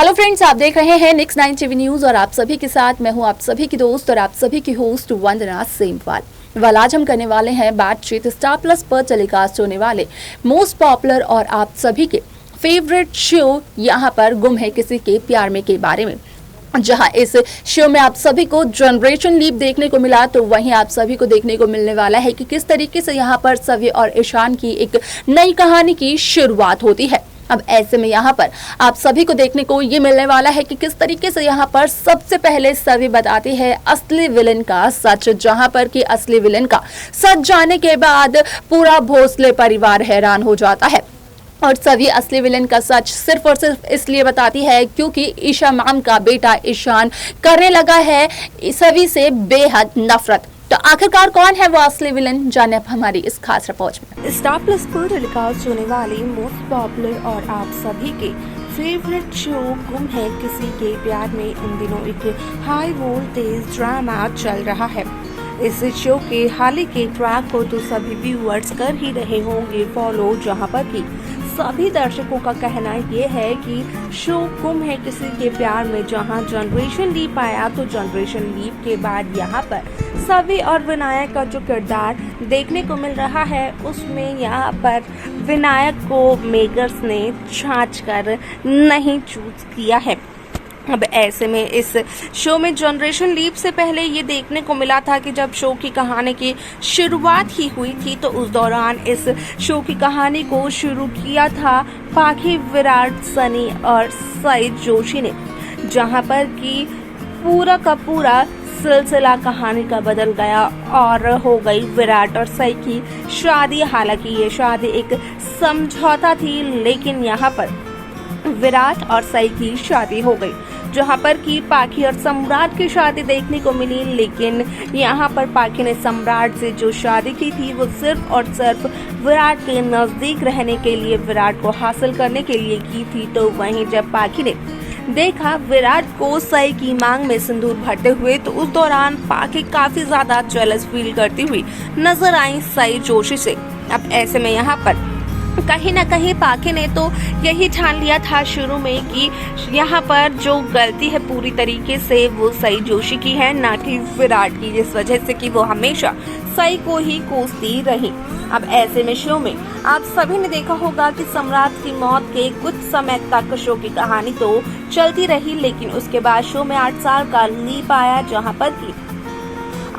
Hello friends, आप देख रहे हैं नेक्स्ट 9 टीवी न्यूज और आप सभी के साथ मैं हूं आप सभी की दोस्त और आप सभी की होस्ट वंदना सेमवाल। आज हम करने वाले हैं बातचीत स्टार प्लस पर टेलीकास्ट होने वाले मोस्ट पॉपुलर और आप सभी के फेवरेट शो यहां पर गुम है किसी के प्यार में के बारे में। जहां इस शो में आप सभी को जनरेशन लीप देखने को मिला, तो वहीं आप सभी को देखने को मिलने वाला है कि किस तरीके से यहां पर सवी और ईशान की एक नई कहानी की शुरुआत होती है। अब ऐसे में यहाँ पर आप सभी को देखने को ये मिलने वाला है कि किस तरीके से यहाँ पर सबसे पहले सभी बताती है असली विलन का सच, जहाँ पर कि असली विलन का सच जाने के बाद पूरा भोसले परिवार हैरान हो जाता है। और सभी असली विलन का सच सिर्फ और सिर्फ इसलिए बताती है क्योंकि ईशा मैम का बेटा ईशान करने लगा है सभी से बेहद नफरत। तो आखिरकार कौन है वो असली विलन, जाने अब हमारी इस खास रिपोर्ट में। स्टार प्लस पर टेलीकास्ट होने वाली मोस्ट पॉपुलर और आप सभी के फेवरेट शो गुम है किसी के प्यार में इन दिनों एक हाई वोल्टेज ड्रामा चल रहा है। इस शो के हाल ही के ट्रैक को तो सभी व्यूअर्स कर ही रहे होंगे फॉलो, जहां पर कि सभी दर्शकों का कहना ये है कि शो गुम है किसी के प्यार में जहां जनरेशन लीप आया, तो जनरेशन लीप के बाद यहां पर सवी और विनायक का जो किरदार देखने को मिल रहा है, उसमें यहाँ पर विनायक को मेकर्स ने छांट कर नहीं चूज किया है। अब ऐसे में इस शो में जनरेशन लीप से पहले ये देखने को मिला था कि जब शो की कहानी की शुरुआत ही हुई थी, तो उस दौरान इस शो की कहानी को शुरू किया था पाखी, विराट, सनी और सईद जोशी ने, जहां पर कि पूरा का पूरा सिलसिला कहानी का बदल गया और हो गई विराट और सई की शादी। हालांकि ये शादी एक समझौता थी, लेकिन यहाँ पर विराट और सई की शादी हो गई, जहां पर कि पाखी और सम्राट की शादी देखने को मिली। लेकिन यहाँ पर पाखी ने सम्राट से जो शादी की थी वो सिर्फ और सिर्फ विराट के नजदीक रहने के लिए, विराट को हासिल करने के लिए की थी। तो वहीं जब पाखी ने देखा विराट को सई की मांग में सिंदूर भरते हुए, तो उस दौरान पाखी काफी ज्यादा जेलस फील करती हुई नजर आई सई जोशी से। अब ऐसे में यहाँ पर कहीं ना कहीं पाखी ने तो यही ठान लिया था शुरू में कि यहाँ पर जो गलती है पूरी तरीके से वो सई जोशी की है, ना कि विराट की, जिस वजह से कि वो हमेशा सई को ही कोसती रही। अब ऐसे में शो में आप सभी ने देखा होगा कि सम्राट की मौत के कुछ समय तक शो की कहानी तो चलती रही, लेकिन उसके बाद शो में 8 साल का लीप आया, जहाँ पर कि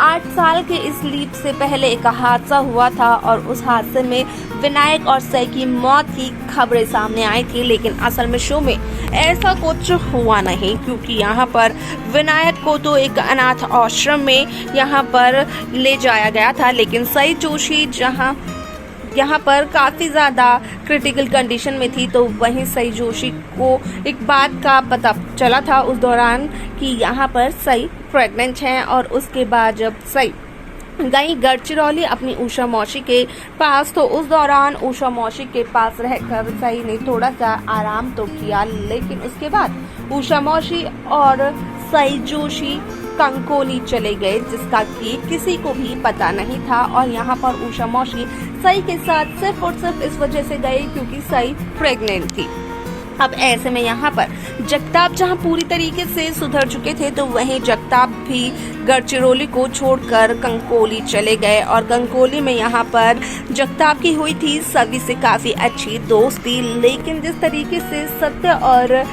8 साल के इस लीप से पहले एक हादसा हुआ था और उस हादसे में विनायक और सई की मौत की खबरें सामने आई थी। लेकिन असल में शो में ऐसा कुछ हुआ नहीं, क्योंकि यहाँ पर विनायक को तो एक अनाथ आश्रम में यहाँ पर ले जाया गया था, लेकिन सई जोशी जहाँ यहाँ पर काफ़ी ज़्यादा क्रिटिकल कंडीशन में थी, तो वहीं सई जोशी को एक बात का पता चला था उस दौरान कि यहाँ पर सई प्रेग्नेंट है। और उसके बाद जब सई गई गढ़चिरौली अपनी उषा मौसी के पास, तो उस दौरान उषा मौसी के पास रहकर सई ने थोड़ा सा आराम तो किया, लेकिन उसके बाद उषा मौसी और सई जोशी कंकोली चले गए, जिसका कि किसी को भी पता नहीं था। और यहाँ पर उषा मौसी सई के साथ सिर्फ और सिर्फ इस वजह से गए क्योंकि सई प्रेग्नेंट थी। अब ऐसे में यहाँ पर जगताप जहाँ पूरी तरीके से सुधर चुके थे, तो वहीं जगताप भी गढ़चिरौली को छोड़कर कंकोली चले गए। और कंकोली में यहाँ पर जगताप की हुई थी सभी से काफी अच्छी दोस्ती, लेकिन जिस तरीके से सत्य और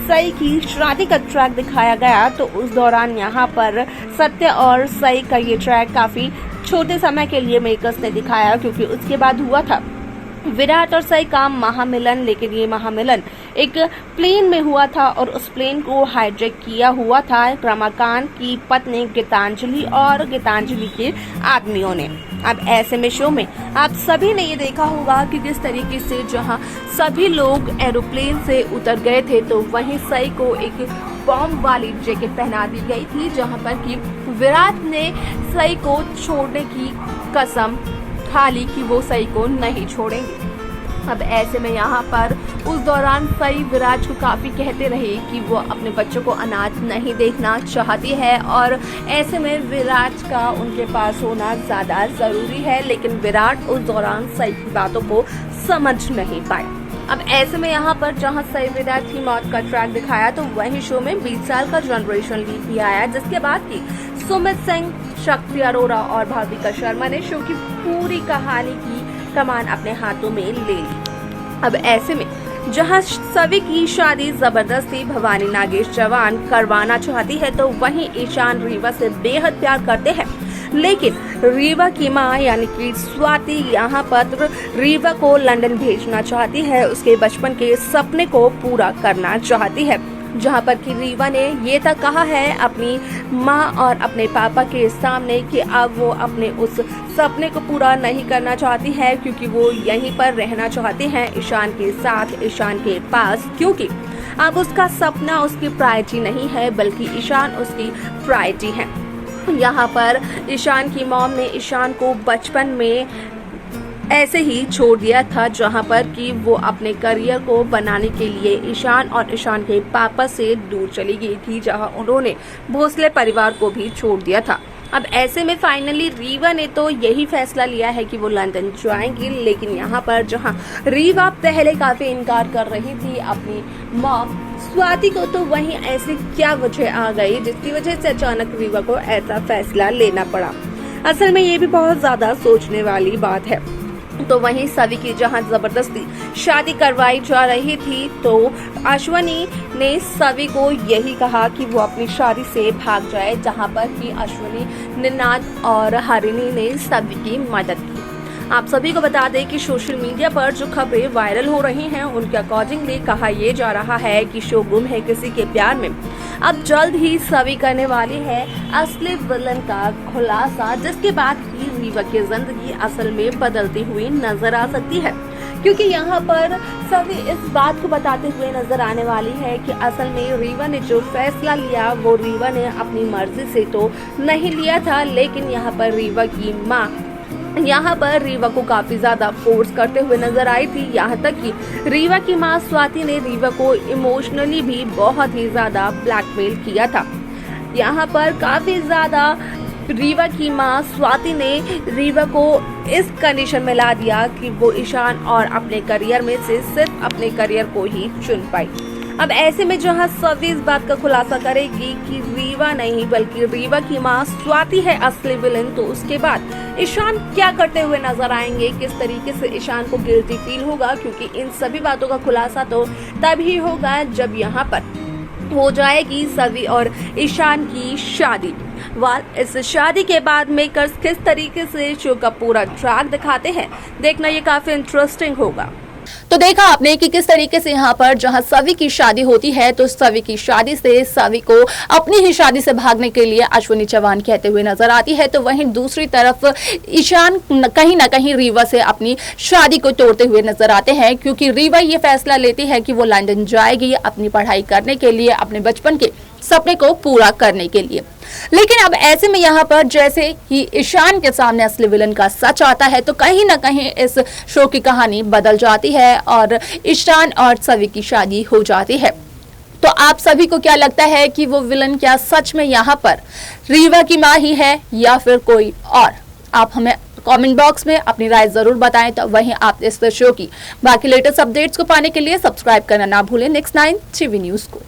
सई की शादी का ट्रैक दिखाया गया, तो उस दौरान यहाँ पर सत्य और सई का ये ट्रैक काफी छोटे समय के लिए मेकर्स ने दिखाया, क्योंकि उसके बाद हुआ था विराट और सई का महामिलन। लेकिन ये महामिलन एक प्लेन में हुआ था और उस प्लेन को हाईजैक किया हुआ था रमाकांत की पत्नी गीतांजलि और गीतांजलि के आदमियों ने। अब ऐसे में शो में आप सभी ने ये देखा होगा कि जिस तरीके से जहां सभी लोग एरोप्लेन से उतर गए थे, तो वहीं सई को एक बॉम्ब वाली जैकेट पहना दी गई थी, जहां पर कि विराट ने सई को छोड़ने की कसम खा ली कि वो सई को नहीं छोड़ेंगे। अब ऐसे में यहाँ पर उस दौरान सई विराट को काफ़ी कहते रहे कि वो अपने बच्चों को अनाथ नहीं देखना चाहती है और ऐसे में विराट का उनके पास होना ज़्यादा ज़रूरी है, लेकिन विराट उस दौरान सई की बातों को समझ नहीं पाया। अब ऐसे में यहाँ पर जहाँ सईदा की मौत का ट्रैक दिखाया तो वही शो में 20 साल का जनरेशन लीड भी आया, जिसके बाद की सुमित सिंह, शक्ति अरोरा और भाविका शर्मा ने शो की पूरी कहानी की कमान अपने हाथों में ले ली। अब ऐसे में जहां सभी की शादी जबरदस्ती भवानी नागेश चौहान करवाना चाहती है तो वहीं ईशान रीवा से बेहद प्यार करते हैं, लेकिन रीवा की मां यानी कि स्वाति यहाँ पर रीवा को लंदन भेजना चाहती है, उसके बचपन के सपने को पूरा करना चाहती है। जहाँ पर कि रीवा ने ये तक कहा है अपनी माँ और अपने पापा के सामने कि अब वो अपने उस सपने को पूरा नहीं करना चाहती है, क्योंकि वो यहीं पर रहना चाहती हैं ईशान के साथ, ईशान के पास, क्योंकि अब उसका सपना उसकी प्रायोरिटी नहीं है बल्कि ईशान उसकी प्रायोरिटी है। यहाँ पर ईशान की मॉम ने ईशान को बचपन में ऐसे ही छोड़ दिया था, जहां पर कि वो अपने करियर को बनाने के लिए ईशान और ईशान के पापा से दूर चली गई थी, जहां उन्होंने भोसले परिवार को भी छोड़ दिया था। अब ऐसे में फाइनली रीवा ने तो यही फैसला लिया है कि वो लंदन जाएंगी, लेकिन यहाँ पर जहां रीवा पहले काफी इनकार कर रही थी अपनी मॉम स्वाति को, तो वहीं ऐसी क्या वजह आ गई जिसकी वजह से अचानक रीवा को ऐसा फैसला लेना पड़ा। असल में ये भी बहुत ज्यादा सोचने वाली बात है। तो वहीं सभी की जहां जबरदस्ती शादी करवाई जा रही थी तो अश्वनी ने सभी को यही कहा कि वो अपनी शादी से भाग जाए, जहां पर कि अश्वनी, निनाद और हरिणी ने सभी की मदद की। आप सभी को बता दें कि सोशल मीडिया पर जो खबरें वायरल हो रही हैं उनके अकॉर्डिंगली कहा यह जा रहा है कि शो गुम है किसी के प्यार में अब जल्द ही सभी करने वाली है असली विलन का खुलासा, जिसके बाद ही रीवा की जिंदगी असल में बदलती हुई नजर आ सकती है, क्योंकि यहाँ पर सभी इस बात को बताते हुए नजर आने वाली है कि असल में रीवा ने जो फैसला लिया वो रीवा ने अपनी मर्जी से तो नहीं लिया था, लेकिन यहाँ पर रीवा की माँ यहाँ पर रीवा को काफी ज्यादा फोर्स करते हुए नजर आई थी। यहाँ तक कि रीवा की मां स्वाति ने रीवा को इमोशनली भी बहुत ही ज्यादा ब्लैकमेल किया था। यहाँ पर काफी ज्यादा रीवा की मां स्वाति ने रीवा को इस कंडीशन में ला दिया कि वो ईशान और अपने करियर में से सिर्फ अपने करियर को ही चुन पाई। अब ऐसे में जहां सभी इस बात का खुलासा करेगी कि रीवा नहीं बल्कि रीवा की मां स्वाति है असली विलन, तो उसके बाद ईशान क्या करते हुए नजर आएंगे, किस तरीके से ईशान को गिल्टी फील होगा, क्योंकि इन सभी बातों का खुलासा तो तभी होगा जब यहाँ पर हो जाएगी सभी और ईशान की शादी। इस शादी के बाद मेकर्स किस तरीके से शो का पूरा ट्रैक दिखाते हैं, देखना ये काफी इंटरेस्टिंग होगा। तो देखा आपने कि किस तरीके से यहाँ पर जहाँ सभी की शादी होती है तो सभी की शादी से सभी को अपनी ही शादी से भागने के लिए अश्वनी चौहान कहते हुए नजर आती है, तो वहीं दूसरी तरफ ईशान कहीं ना कहीं रीवा से अपनी शादी को तोड़ते हुए नजर आते हैं, क्योंकि रीवा ये फैसला लेती है कि वो लंदन जाएगी अपनी पढ़ाई करने के लिए, अपने बचपन के सपने को पूरा करने के लिए। लेकिन अब ऐसे में यहाँ पर जैसे ही ईशान के सामने असली विलन का सच आता है तो कहीं ना कहीं इस शो की कहानी बदल जाती है और ईशान और सभी की शादी हो जाती है। तो आप सभी को क्या लगता है कि वो विलन क्या सच में यहाँ पर रीवा की माँ ही है या फिर कोई और? आप हमें कमेंट बॉक्स में अपनी राय जरूर बताएं। तो वहीं आप इस शो की बाकी लेटेस्ट अपडेट्स को पाने के लिए सब्सक्राइब करना ना भूलें नेक्स्ट 9 टीवी न्यूज को।